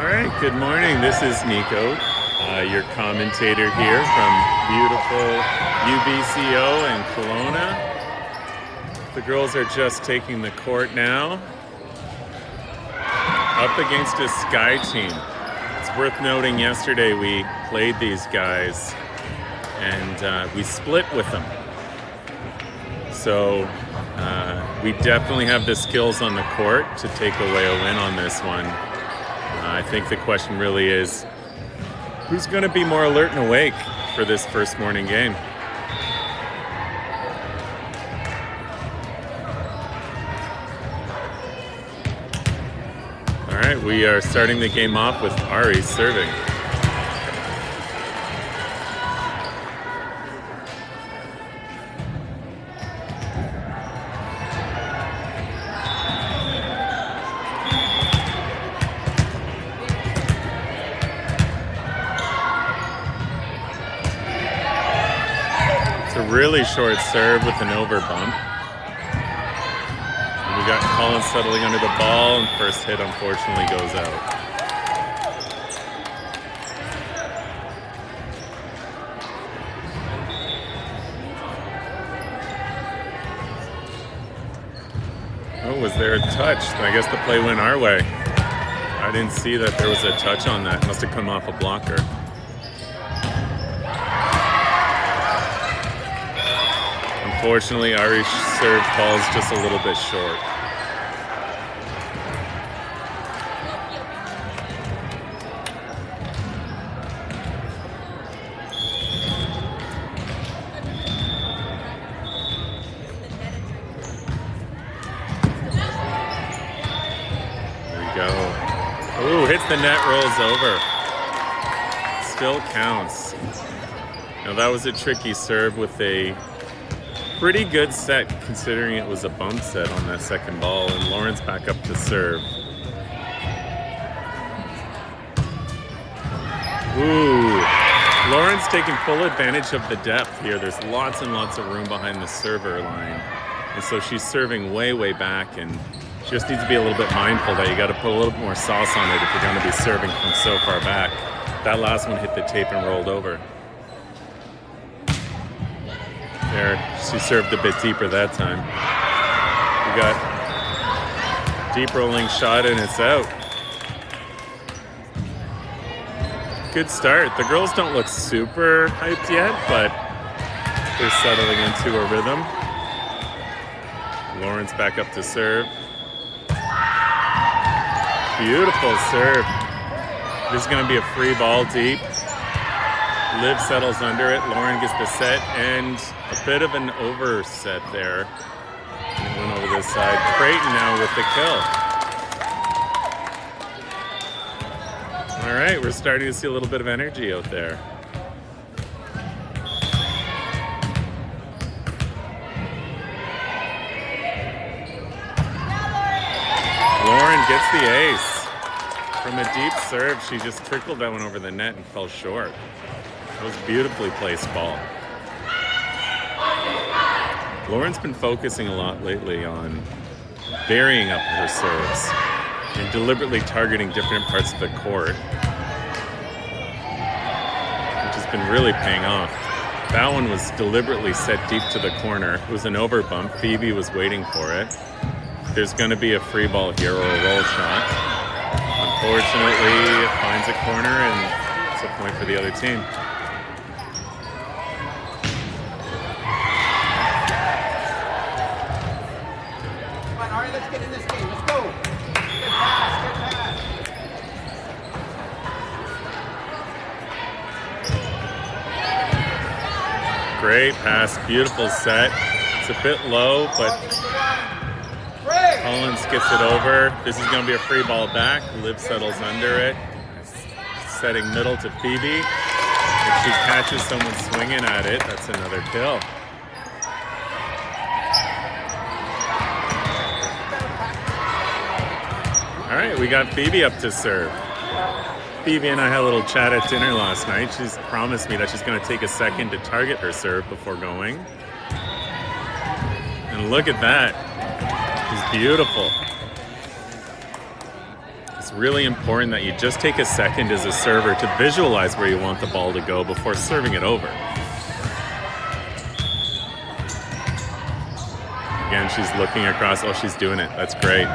All right, good morning. This is Nico, your commentator here from beautiful UBCO and Kelowna. The girls are just taking the court now, up against a Sky team. It's worth noting yesterday we played these guys and we split with them. So we definitely have the skills on the court to take away a win on this one. I think the question really is, who's going to be more alert and awake for this first morning game? All right, we are starting the game off with Ari serving. Really short serve with an over bump. And we got Collins settling under the ball, and first hit unfortunately goes out. Oh, was there a touch? I guess the play went our way. I didn't see that there was a touch on that. Must have come off a blocker. Unfortunately, Ari's serve falls just a little bit short. There we go. Ooh, hits the net, rolls over. Still counts. Now that was a tricky serve with a pretty good set considering it was a bump set on that second ball, and Lauren's back up to serve. Ooh, Lauren's taking full advantage of the depth here. There's lots and lots of room behind the server line, and so she's serving way back, and she just needs to be a little bit mindful that you got to put a little bit more sauce on it if you're going to be serving from so far back. That last one hit the tape and rolled over. There, she served a bit deeper that time. We got deep rolling shot and it's out. Good start. The girls don't look super hyped yet, but they're settling into a rhythm. Lauren's back up to serve. Beautiful serve. This is going to be a free ball deep. Liv settles under it. Lauren gets the set and a bit of an overset there. And it went over this side. Creighton now with the kill. All right, we're starting to see a little bit of energy out there. Lauren gets the ace. From a deep serve, she just trickled that one over the net and fell short. That was a beautifully placed ball. Lauren's been focusing a lot lately on varying up her serves and deliberately targeting different parts of the court, which has been really paying off. That one was deliberately set deep to the corner. It was an over bump. Phoebe was waiting for it. There's going to be a free ball here or a roll shot. Unfortunately, it finds a corner and it's a point for the other team. Great pass, beautiful set. It's a bit low, but Collins gets it over. This is going to be a free ball back. Liv settles under it. Setting middle to Phoebe. If she catches someone swinging at it, that's another kill. All right, we got Phoebe up to serve. Phoebe and I had a little chat at dinner last night. She's promised me that she's going to take a second to target her serve before going. And look at that. It's beautiful. It's really important that you just take a second as a server to visualize where you want the ball to go before serving it over. Again, she's looking across. Oh, she's doing it. That's great.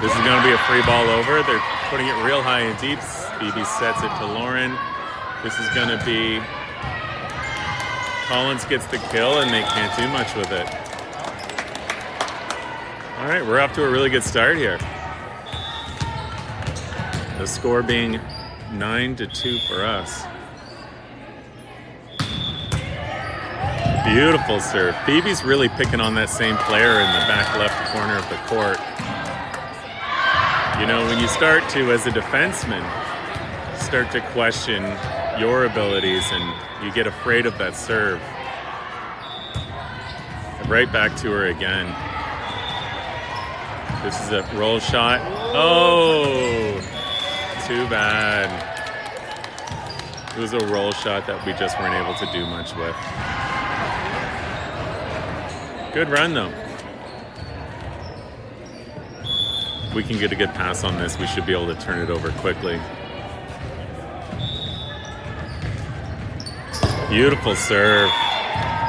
This is going to be a free ball over. They're putting it real high and deep. Phoebe sets it to Lauren. This is going to be... Collins gets the kill, and they can't do much with it. All right, we're off to a really good start here. The score being 9-2 for us. Beautiful serve. Phoebe's really picking on that same player in the back left corner of the court. You know, when you start to, as a defenseman, start to question your abilities and you get afraid of that serve. Right back to her again. This is a roll shot. Oh, too bad. It was a roll shot that we just weren't able to do much with. Good run though. If we can get a good pass on this, we should be able to turn it over quickly. Beautiful serve.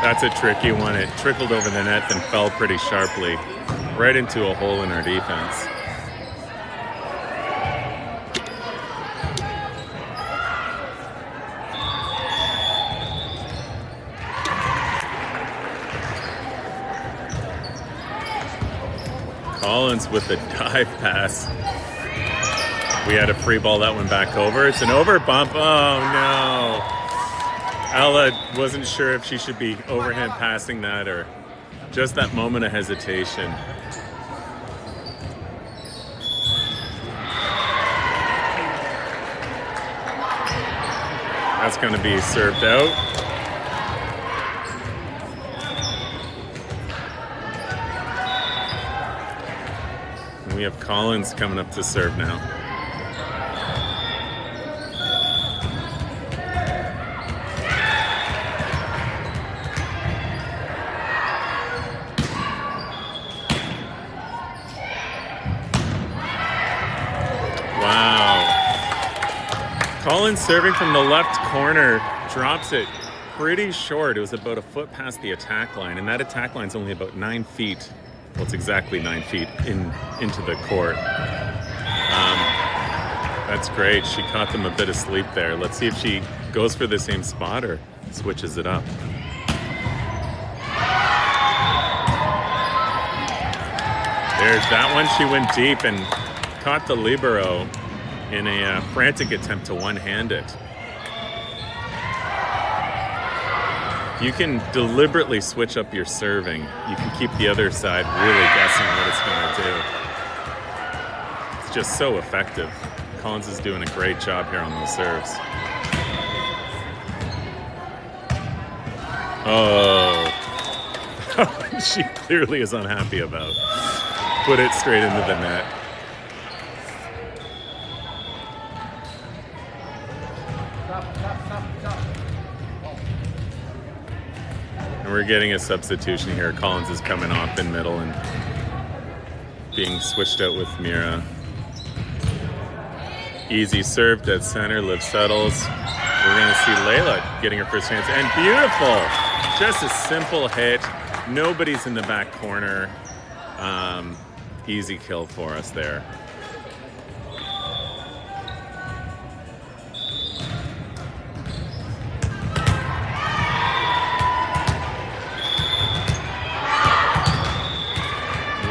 That's a tricky one. It trickled over the net and fell pretty sharply right into a hole in our defense. Collins with the dive pass. We had a free ball that went back over. It's an over bump. Oh no. Ella wasn't sure if she should be overhand passing that or just that moment of hesitation. That's going to be served out. We have Collins coming up to serve now. Wow. Collins serving from the left corner, drops it pretty short. It was about a foot past the attack line, and that attack line's only about 9 feet. Well, it's exactly 9 feet into the court. That's great. She caught them a bit asleep there. Let's see if she goes for the same spot or switches it up. There's that one. She went deep and caught the libero in a frantic attempt to one-hand it. If you can deliberately switch up your serving, you can keep the other side really guessing what it's going to do. It's just so effective. Collins is doing a great job here on those serves. Oh, she clearly is unhappy about. Put it straight into the net. And we're getting a substitution here. Collins is coming off in middle and being switched out with Mira. Easy serve, dead center, Liv settles. We're going to see Layla getting her first chance. And beautiful! Just a simple hit. Nobody's in the back corner. Easy kill for us there.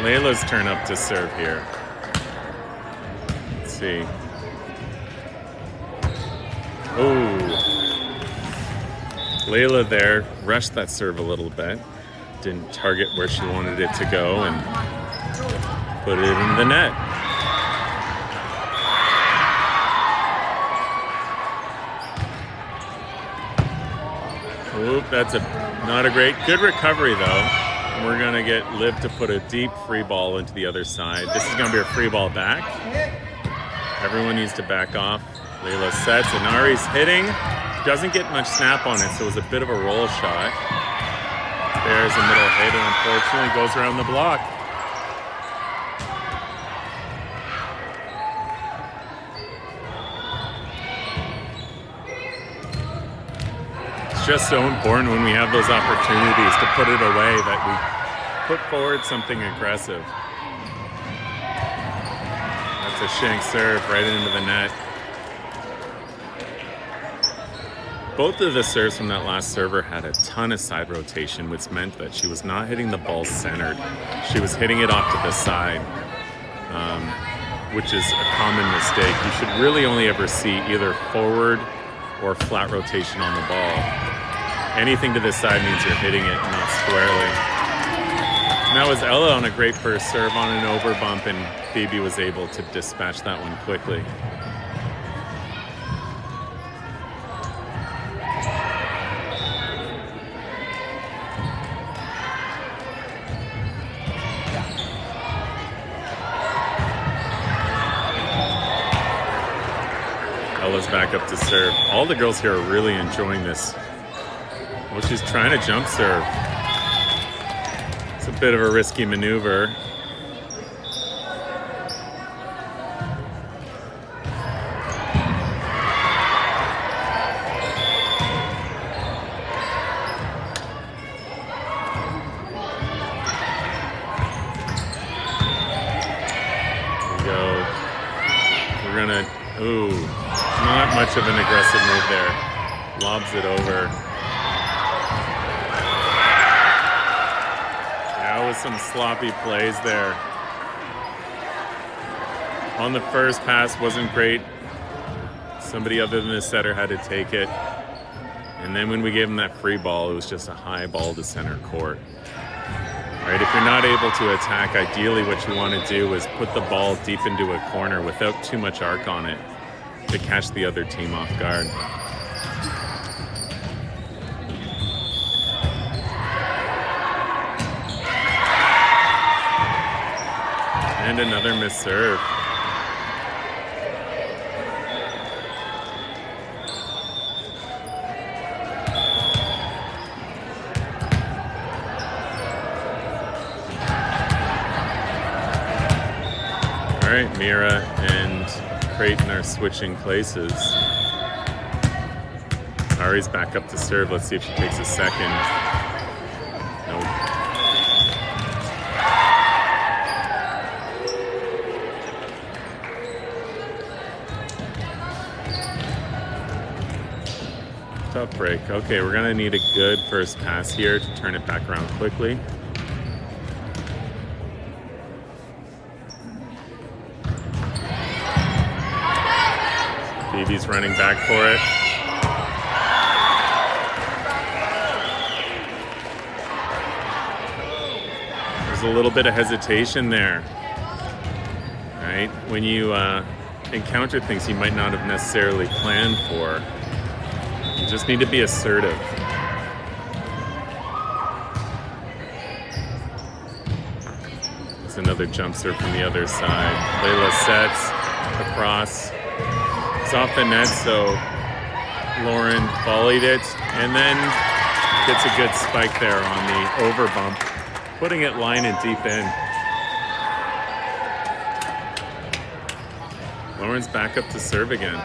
Layla's turn up to serve here. Let's see. Oh, Layla there rushed that serve a little bit. Didn't target where she wanted it to go and put it in the net. Oop, that's not a great, good recovery though. We're gonna get Liv to put a deep free ball into the other side. This is gonna be a free ball back. Everyone needs to back off. Layla sets, and Ari's hitting. Doesn't get much snap on it, so it was a bit of a roll shot. There's a middle hit, and unfortunately goes around the block. It's just so important when we have those opportunities to put it away that we put forward something aggressive. That's a shank serve right into the net. Both of the serves from that last server had a ton of side rotation, which meant that she was not hitting the ball centered. She was hitting it off to the side, which is a common mistake. You should really only ever see either forward or flat rotation on the ball. Anything to this side means you're hitting it, not squarely. And that was Ella on a great first serve on an over bump, and Phoebe was able to dispatch that one quickly. Ella's back up to serve. All the girls here are really enjoying this. Well, she's trying to jump serve. It's a bit of a risky maneuver. Here we go. We're gonna, ooh, not much of an aggressive move there. Lobs it over. That was some sloppy plays there. On the first pass wasn't great. Somebody other than the setter had to take it. And then when we gave him that free ball, it was just a high ball to center court. All right, if you're not able to attack, ideally what you want to do is put the ball deep into a corner without too much arc on it to catch the other team off guard. And another missed serve. All right, Mira and Creighton are switching places. Ari's back up to serve. Let's see if she takes a second. Nope. Tough break. Okay, we're gonna need a good first pass here to turn it back around quickly. Phoebe's running back for it. There's a little bit of hesitation there, right? When you encounter things you might not have necessarily planned for, you just need to be assertive. There's another jump serve from the other side. Layla sets across. It's off the net, so Lauren volleyed it and then gets a good spike there on the over bump, putting it line and deep in. Lauren's back up to serve again.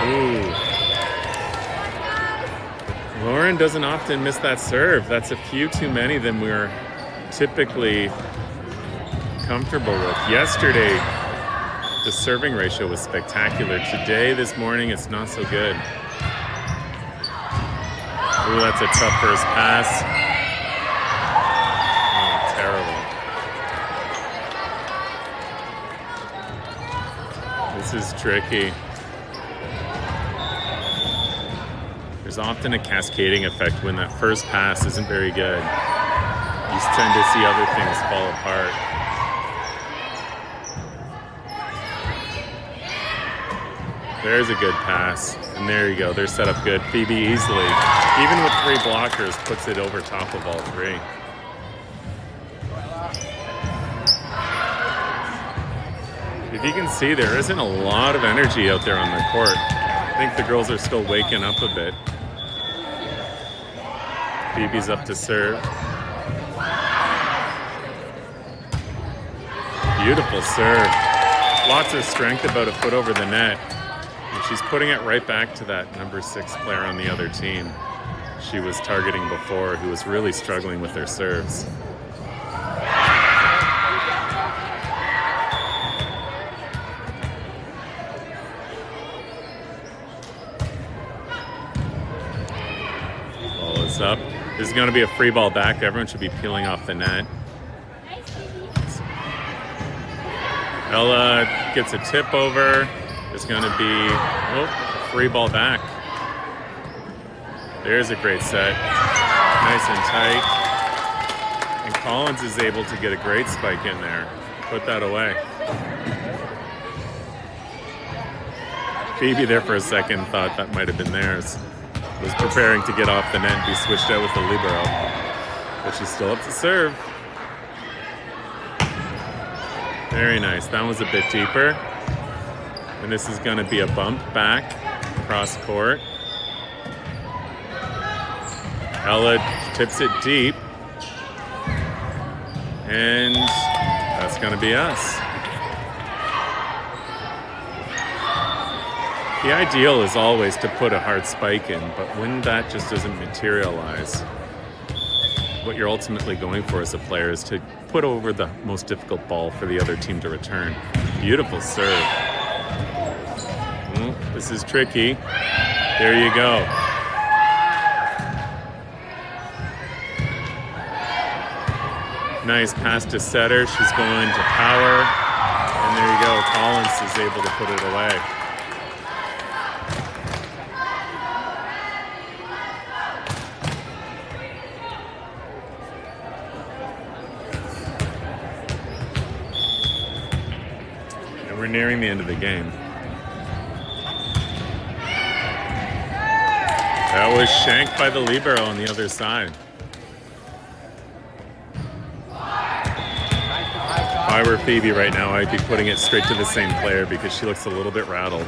Ooh. Lauren doesn't often miss that serve. That's a few too many than we're typically comfortable with. Yesterday, the serving ratio was spectacular. Today, this morning, it's not so good. Ooh, that's a tough first pass. Oh, terrible. This is tricky. There's often a cascading effect when that first pass isn't very good. You tend to see other things fall apart. There's a good pass. And there you go. They're set up good. Phoebe easily, even with 3 blockers, puts it over top of all 3. If you can see, there isn't a lot of energy out there on the court. I think the girls are still waking up a bit. Phoebe's up to serve. Beautiful serve. Lots of strength, about a foot over the net. And she's putting it right back to that number 6 player on the other team she was targeting before, who was really struggling with their serves. Ball is up. This is going to be a free ball back. Everyone should be peeling off the net. Ella gets a tip over. It's going to be a free ball back. There's a great set. Nice and tight. And Collins is able to get a great spike in there. Put that away. Phoebe there for a second thought that might have been theirs. Was preparing to get off the net and be switched out with the libero. But she's still up to serve. Very nice. That was a bit deeper. And this is going to be a bump back across court. Ella tips it deep. And that's going to be us. The ideal is always to put a hard spike in, but when that just doesn't materialize, what you're ultimately going for as a player is to put over the most difficult ball for the other team to return. Beautiful serve. This is tricky. There you go. Nice pass to setter. She's going to power. And there you go. Collins is able to put it away. And we're nearing the end of the game. That was shanked by the libero on the other side. If I were Phoebe right now, I'd be putting it straight to the same player because she looks a little bit rattled.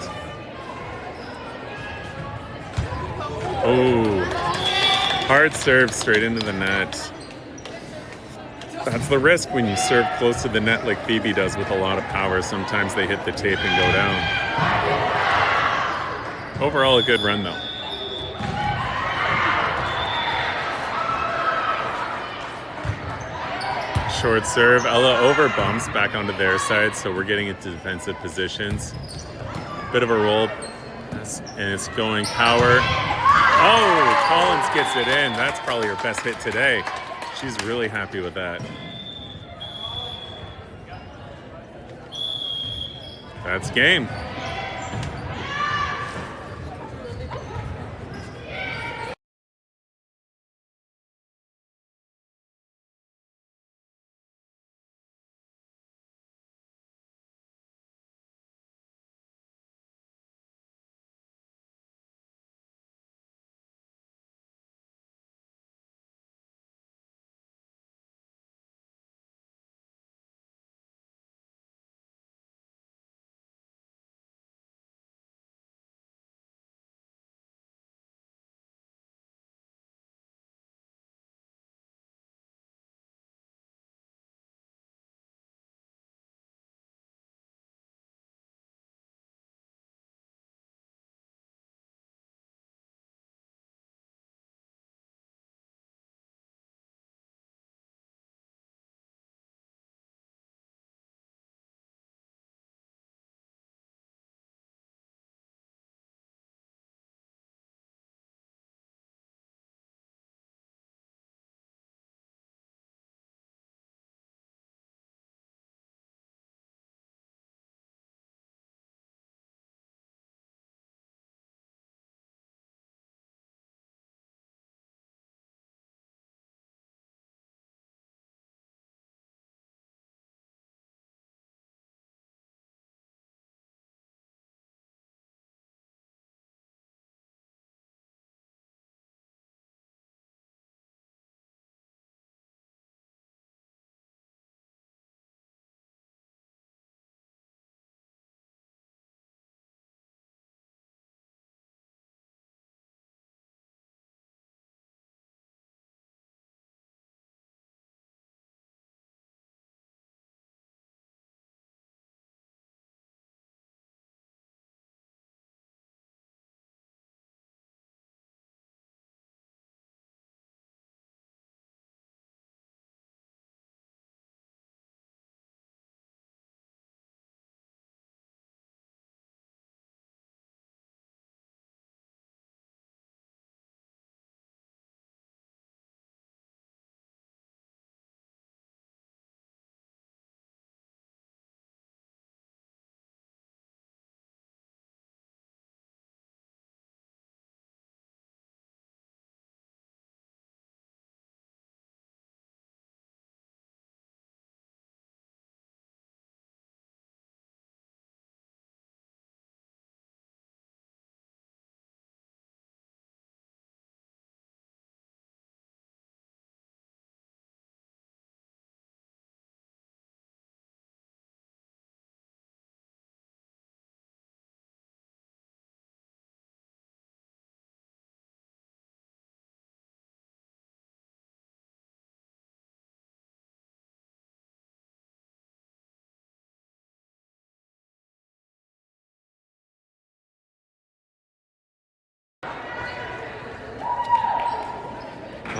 Oh, hard serve straight into the net. That's the risk when you serve close to the net like Phoebe does with a lot of power. Sometimes they hit the tape and go down. Overall, a good run though. Short serve. Ella over bumps back onto their side, so we're getting into defensive positions. Bit of a roll, and it's going power. Oh, Collins gets it in. That's probably her best hit today. She's really happy with that. That's game.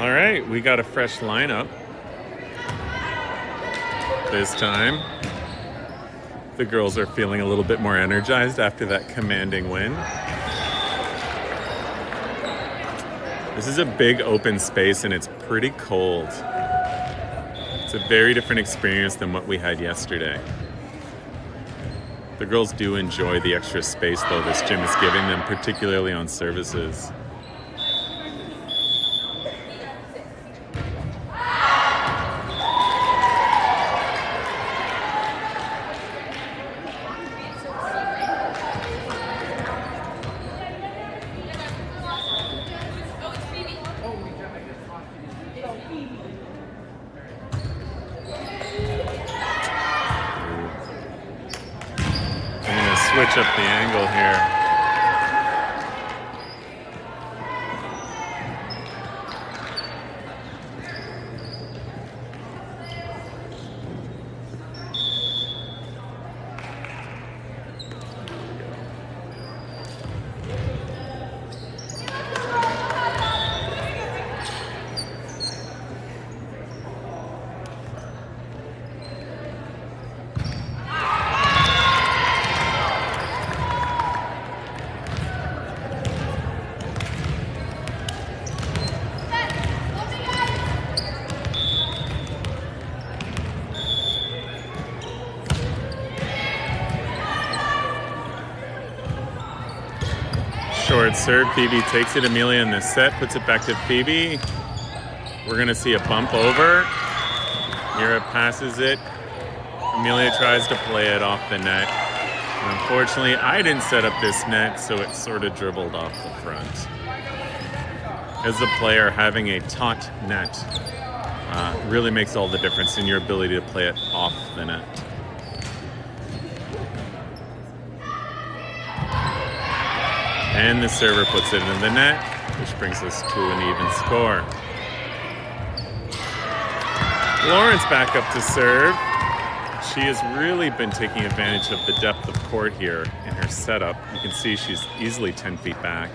All right, we got a fresh lineup this time. The girls are feeling a little bit more energized after that commanding win. This is a big open space and it's pretty cold. It's a very different experience than what we had yesterday. The girls do enjoy the extra space though this gym is giving them, particularly on services. Switch up the angle here. Short serve, Phoebe takes it. Amelia in the set, puts it back to Phoebe. We're gonna see a bump over. Mira passes it. Amelia tries to play it off the net. And unfortunately, I didn't set up this net, so it sort of dribbled off the front. As a player, having a taut net really makes all the difference in your ability to play it off the net. And the server puts it in the net, which brings us to an even score. Lawrence back up to serve. She has really been taking advantage of the depth of court here in her setup. You can see she's easily 10 feet back.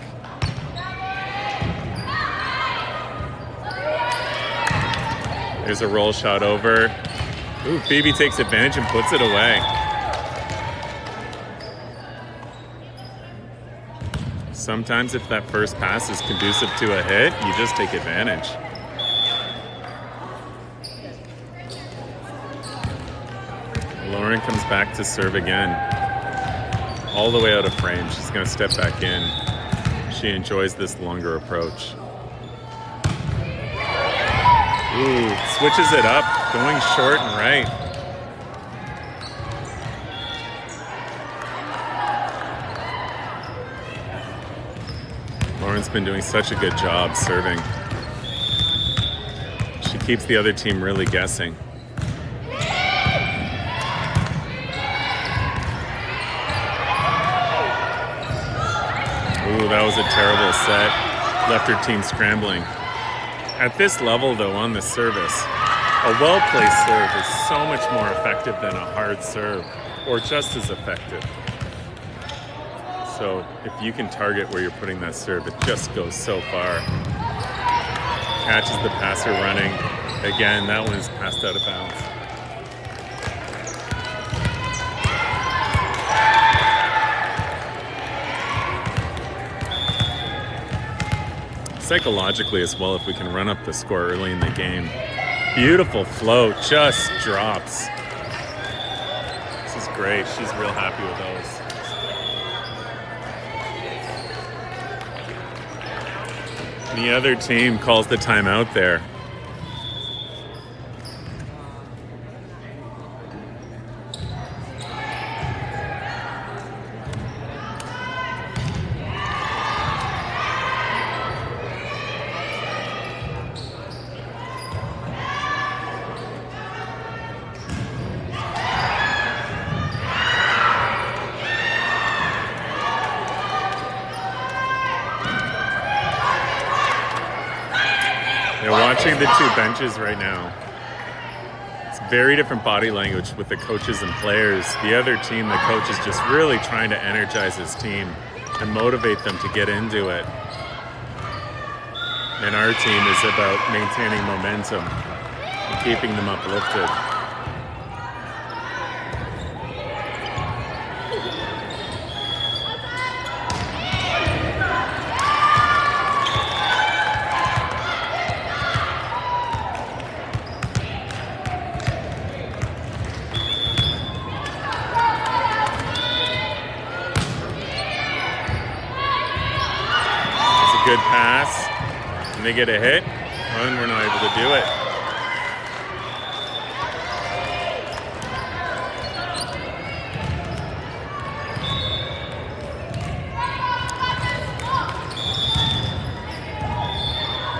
There's a roll shot over. Ooh, Phoebe takes advantage and puts it away. Sometimes if that first pass is conducive to a hit, you just take advantage. Lauren comes back to serve again. All the way out of frame. She's going to step back in. She enjoys this longer approach. Ooh, switches it up, going short and right. Lauren's been doing such a good job serving. She keeps the other team really guessing. Ooh, that was a terrible set. Left her team scrambling. At this level, though, on the service, a well-placed serve is so much more effective than a hard serve, or just as effective. So if you can target where you're putting that serve, it just goes so far. Catches the passer running. Again, that one is passed out of bounds. Psychologically as well, if we can run up the score early in the game. Beautiful flow, just drops. This is great. She's real happy with those. The other team calls the timeout there. They're watching the two benches right now. It's very different body language with the coaches and players. The other team, the coach is just really trying to energize his team and motivate them to get into it. And our team is about maintaining momentum and keeping them uplifted. Good pass, and they get a hit, and we're not able to do it.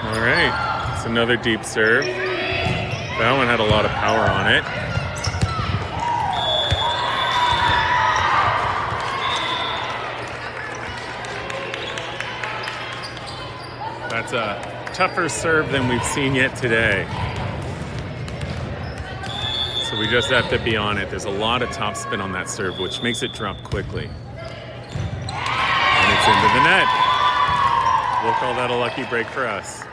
All right, it's another deep serve. That one had a lot of power on it. That's a tougher serve than we've seen yet today. So we just have to be on it. There's a lot of topspin on that serve, which makes it drop quickly. And it's into the net. We'll call that a lucky break for us.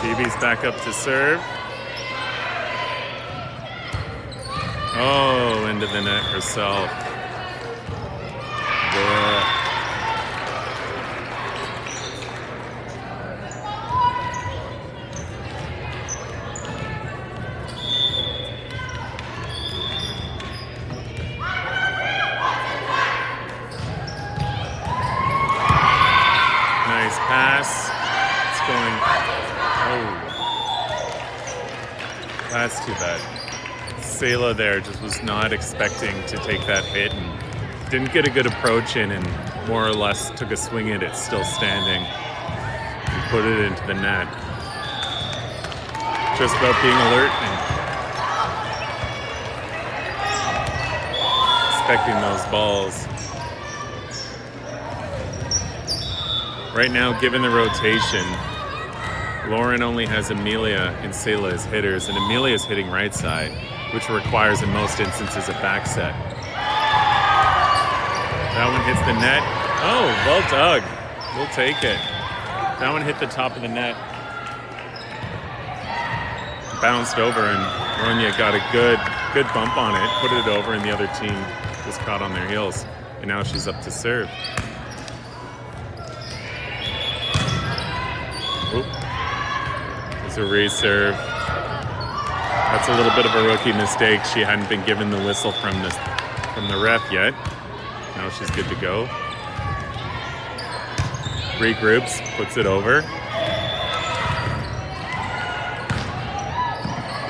Phoebe's back up to serve. Oh, into the net herself. Yeah. Nice pass. It's going. Oh. That's too bad. Selah there just was not expecting to take that hit and didn't get a good approach in and more or less took a swing at it still standing and put it into the net. Just about being alert and expecting those balls. Right now, given the rotation, Lauren only has Amelia and Selah as hitters, and Amelia's hitting right side, which requires in most instances a back set. That one hits the net. Oh, well dug. We'll take it. That one hit the top of the net. Bounced over, and Ronya got a good bump on it, put it over, and the other team was caught on their heels. And now she's up to serve. Oop. There's a reserve. That's a little bit of a rookie mistake. She hadn't been given the whistle from the ref yet. Now she's good to go. Regroups, puts it over.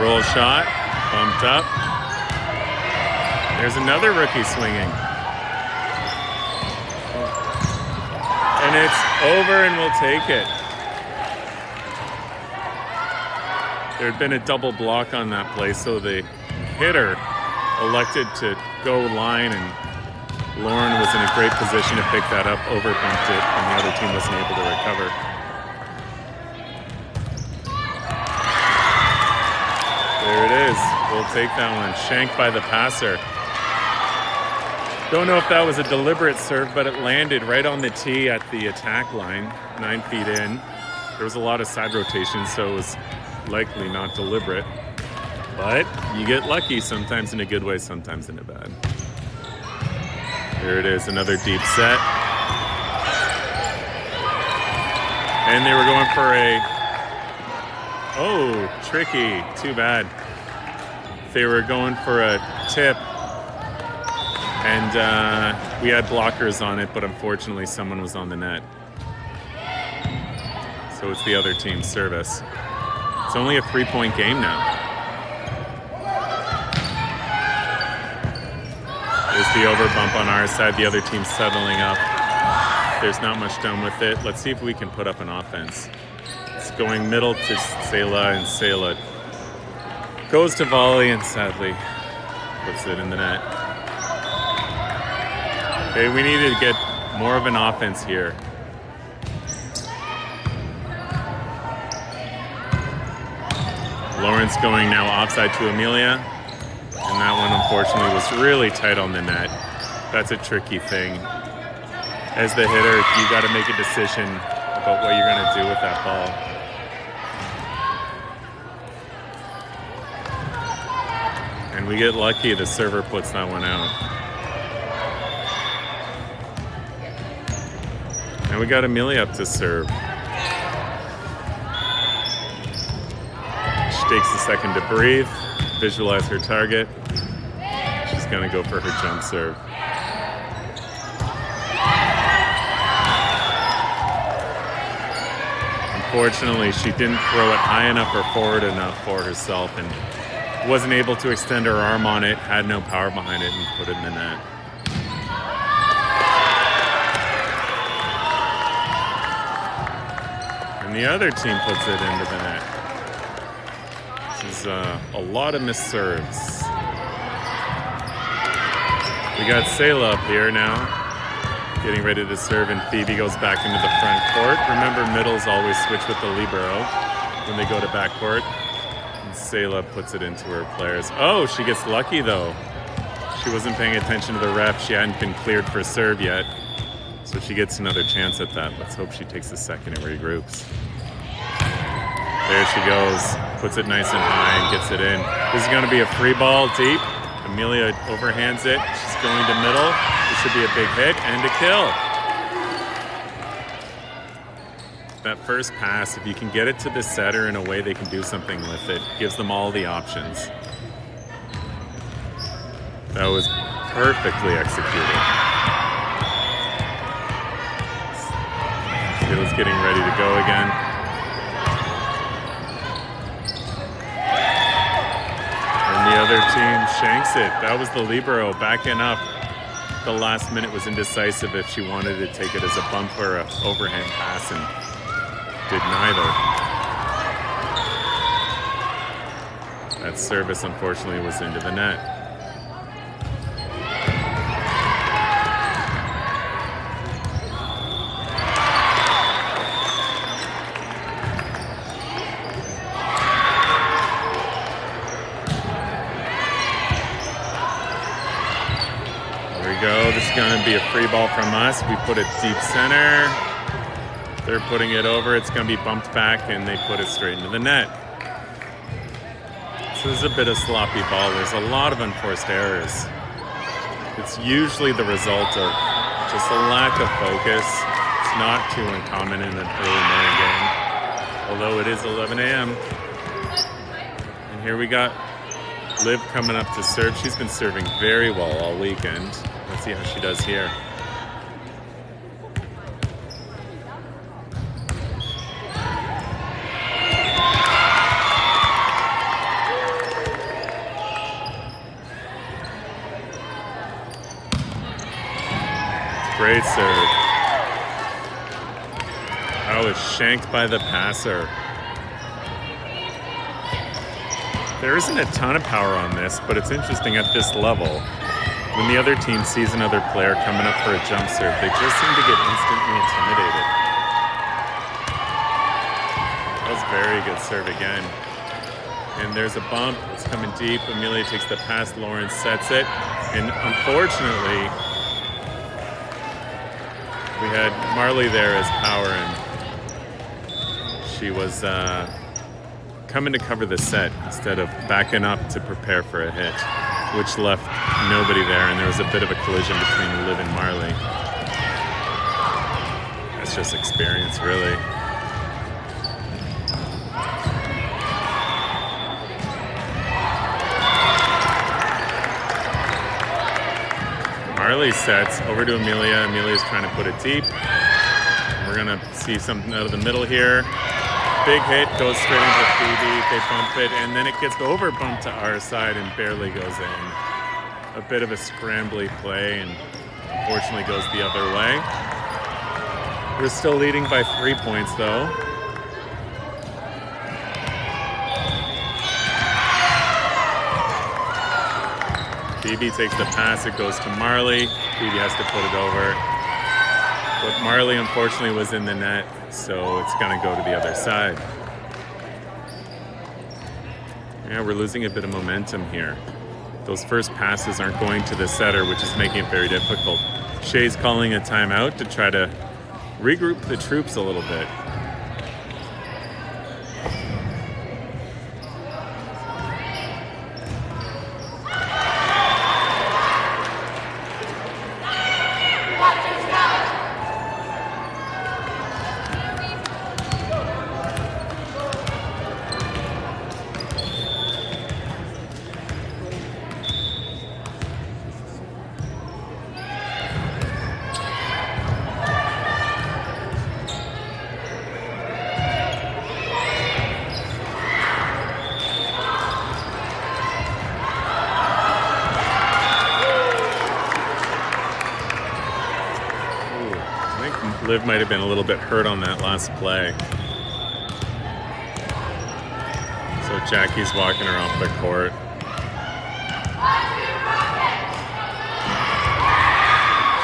Roll shot, bumped up. There's another rookie swinging. And it's over, and we'll take it. There had been a double block on that play, so the hitter elected to go line, and Lauren was in a great position to pick that up, overbumped it, and the other team wasn't able to recover. There it is. We'll take that one. Shanked by the passer. Don't know if that was a deliberate serve, but it landed right on the tee at the attack line, 9 feet in. There was a lot of side rotation, so it was likely not deliberate, but you get lucky sometimes in a good way, sometimes in a bad. There it is, another deep set. And they were going for tricky, too bad. They were going for a tip, and we had blockers on it, but unfortunately someone was on the net. So it's the other team's service. It's only a 3-point game now. There's the overbump on our side. The other team's settling up. There's not much done with it. Let's see if we can put up an offense. It's going middle to Selah, and Selah goes to volley and sadly puts it in the net. Okay, we need to get more of an offense here. Lauren's going now offside to Amelia. And that one, unfortunately, was really tight on the net. That's a tricky thing. As the hitter, you got to make a decision about what you're going to do with that ball. And we get lucky, the server puts that one out. And we got Amelia up to serve. She takes a second to breathe, visualize her target. She's going to go for her jump serve. Unfortunately, she didn't throw it high enough or forward enough for herself and wasn't able to extend her arm on it, had no power behind it, and put it in the net. And the other team puts it into the net. This is a lot of missed serves. We got Sayla up here now, getting ready to serve, and Phoebe goes back into the front court. Remember, middles always switch with the libero when they go to back court. And Sayla puts it into her players. Oh, she gets lucky though. She wasn't paying attention to the ref. She hadn't been cleared for serve yet. So she gets another chance at that. Let's hope she takes a second and regroups. There she goes. Puts it nice and high and gets it in. This is going to be a free ball deep. Amelia overhands it. She's going to middle. This should be a big hit and a kill. That first pass, if you can get it to the setter in a way they can do something with it, gives them all the options. That was perfectly executed. Steele's getting ready to go again. And the other team shanks it. That was the libero backing up. The last minute was indecisive if she wanted to take it as a bump or an overhand pass, and did neither. That service, unfortunately, was into the net. Go. This is going to be a free ball from us. We put it deep center. They're putting it over. It's going to be bumped back, and they put it straight into the net. So this is a bit of sloppy ball. There's a lot of unforced errors. It's usually the result of just a lack of focus. It's not too uncommon in an early morning game, although it is 11 a.m. And here we got Liv coming up to serve. She's been serving very well all weekend. Let's see how she does here. Great serve. That was shanked by the passer. There isn't a ton of power on this, but it's interesting at this level. When the other team sees another player coming up for a jump serve, they just seem to get instantly intimidated. That was very good serve again. And there's a bump. It's coming deep. Amelia takes the pass. Lauren sets it. And unfortunately, we had Marley there as power, and she was coming to cover the set instead of backing up to prepare for a hit, which left nobody there, and there was a bit of a collision between Liv and Marley. That's just experience, really. Marley sets over to Amelia. Amelia's trying to put it deep. We're gonna see something out of the middle here. Big hit, goes straight into Phoebe. They bump it, and then it gets over bumped to our side and barely goes in. A bit of a scrambly play, and unfortunately goes the other way. We're still leading by 3 points, though. Phoebe takes the pass. It goes to Marley. Phoebe has to put it over. But Marley, unfortunately, was in the net, so it's going to go to the other side. Yeah, we're losing a bit of momentum here. those first passes aren't going to the setter, which is making it very difficult. Shea's calling a timeout to try to regroup the troops a little bit. Liv might have been a little bit hurt on that last play. So Jackie's walking her off the court.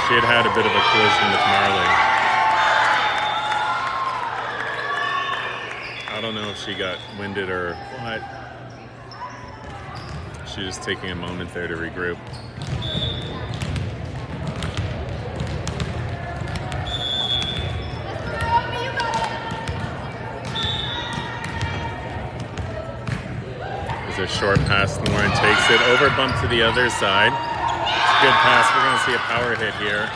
She had a bit of a collision with Marley. I don't know if she got winded or what. She's just taking a moment there to regroup. A short pass, Lauren takes it, over bump to the other side. It's a good pass, we're going to see a power hit here.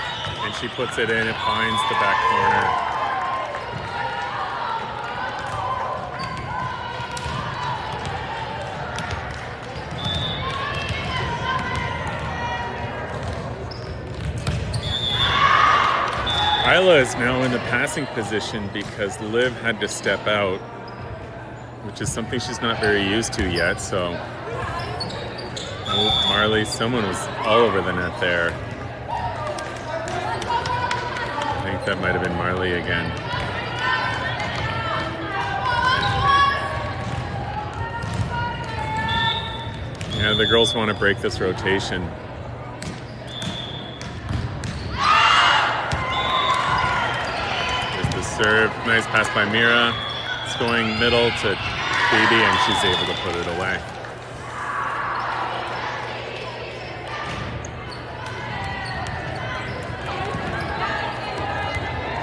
And she puts it in, it finds the back corner. Isla is now in the passing position because Liv had to step out, which is something she's not very used to yet, so. Oh, Marley, someone was all over the net there. I think that might have been Marley again. Yeah, the girls want to break this rotation. There's the serve, nice pass by Mira. It's going middle to Phoebe, and she's able to put it away.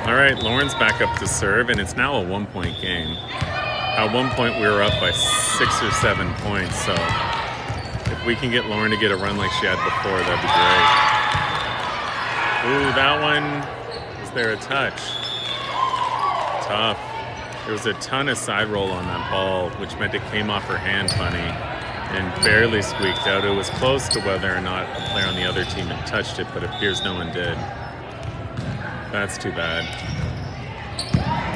All right, Lauren's back up to serve, and it's now a 1-point game. At one point, we were up by 6 or 7 points, so if we can get Lauren to get a run like she had before, that'd be great. Ooh, that one, is there a touch? Tough. There was a ton of side roll on that ball, which meant it came off her hand funny and barely squeaked out. It was close to whether or not a player on the other team had touched it, but it appears no one did. That's too bad.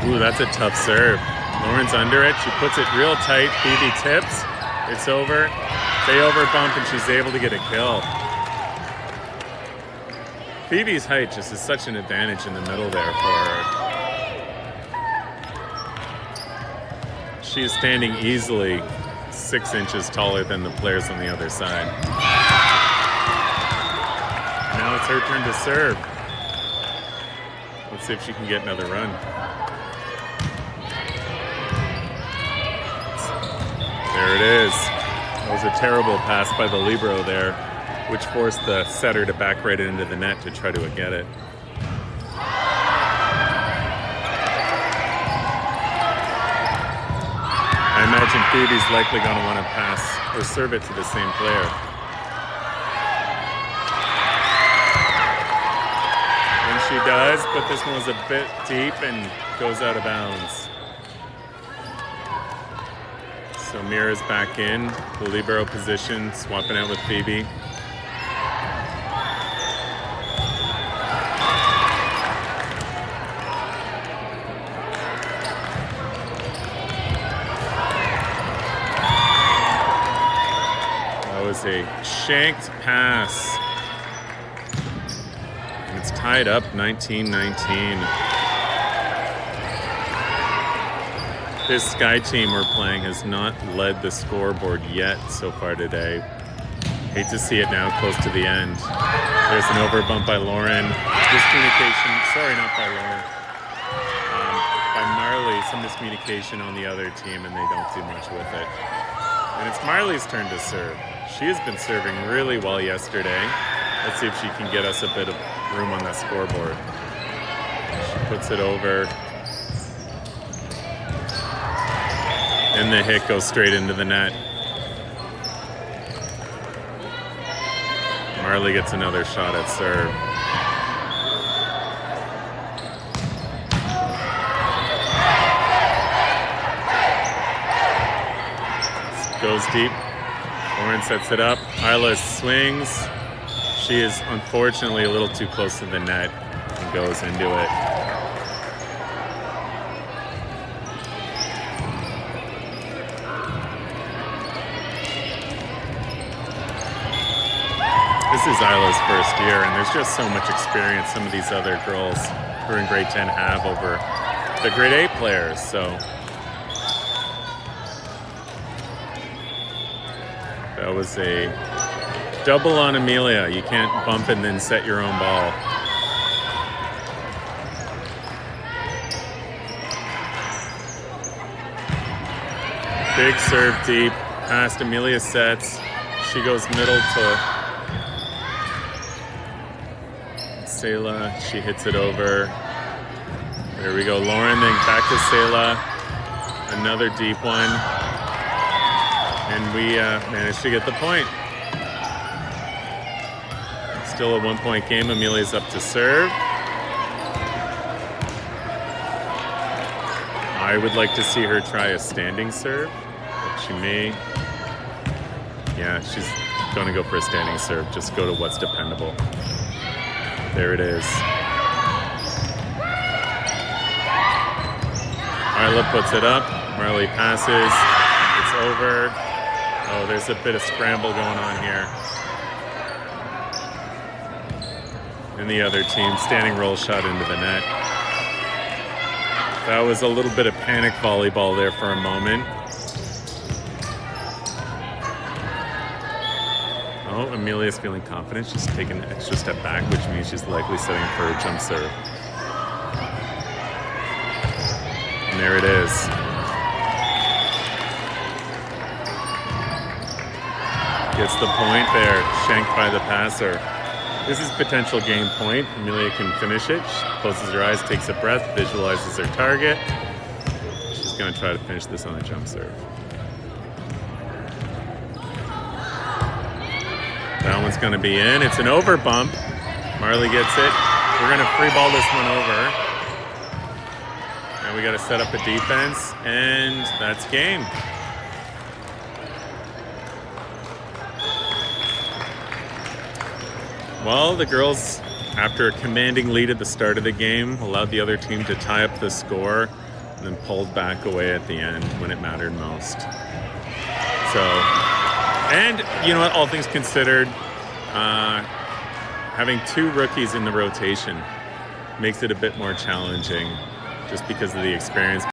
Ooh, that's a tough serve. Lauren's under it. She puts it real tight. Phoebe tips. It's over. They overbump, and she's able to get a kill. Phoebe's height just is such an advantage in the middle there for her. She is standing easily 6 inches taller than the players on the other side. Now it's her turn to serve. Let's see if she can get another run. There it is. That was a terrible pass by the libero there, which forced the setter to back right into the net to try to get it. I imagine Phoebe's likely going to want to pass or serve it to the same player. And she does, but this one was a bit deep and goes out of bounds. So Mira's back in the libero position, swapping out with Phoebe. A shanked pass. And it's tied up 19-19. This Sky team we're playing has not led the scoreboard yet so far today. Hate to see it now close to the end. There's an overbump by Lauren. Miscommunication, sorry, not by Lauren. By Marley, some miscommunication on the other team, and they don't do much with it. And it's Marley's turn to serve. She has been serving really well yesterday. Let's see if she can get us a bit of room on that scoreboard. She puts it over. And the hit goes straight into the net. Marley gets another shot at serve. Goes deep. Lauren sets it up. Isla swings. She is unfortunately a little too close to the net and goes into it. This is Isla's first year, and there's just so much experience some of these other girls who are in grade 10 have over the grade 8 players. So that was a double on Amelia. You can't bump and then set your own ball. Big serve deep. Past Amelia sets. She goes middle to Selah. She hits it over. There we go. Lauren then back to Selah. Another deep one. And we managed to get the point. Still a 1-point game. Amelia's up to serve. I would like to see her try a standing serve, but she may. Yeah, she's going to go for a standing serve. Just go to what's dependable. There it is. Isla puts it up. Marley passes. It's over. Oh, there's a bit of scramble going on here. And the other team, standing roll shot into the net. That was a little bit of panic volleyball there for a moment. Oh, Amelia's feeling confident. She's taking an extra step back, which means she's likely setting for a jump serve. And there it is. Gets the point there, shanked by the passer. This is potential game point. Amelia can finish it. She closes her eyes, takes a breath, visualizes her target. She's going to try to finish this on a jump serve. That one's going to be in. It's an over bump. Marley gets it. We're going to free ball this one over. And we got to set up a defense, and that's game. Well, the girls, after a commanding lead at the start of the game, allowed the other team to tie up the score and then pulled back away at the end when it mattered most. So, and you know what, all things considered, having two rookies in the rotation makes it a bit more challenging just because of the experience.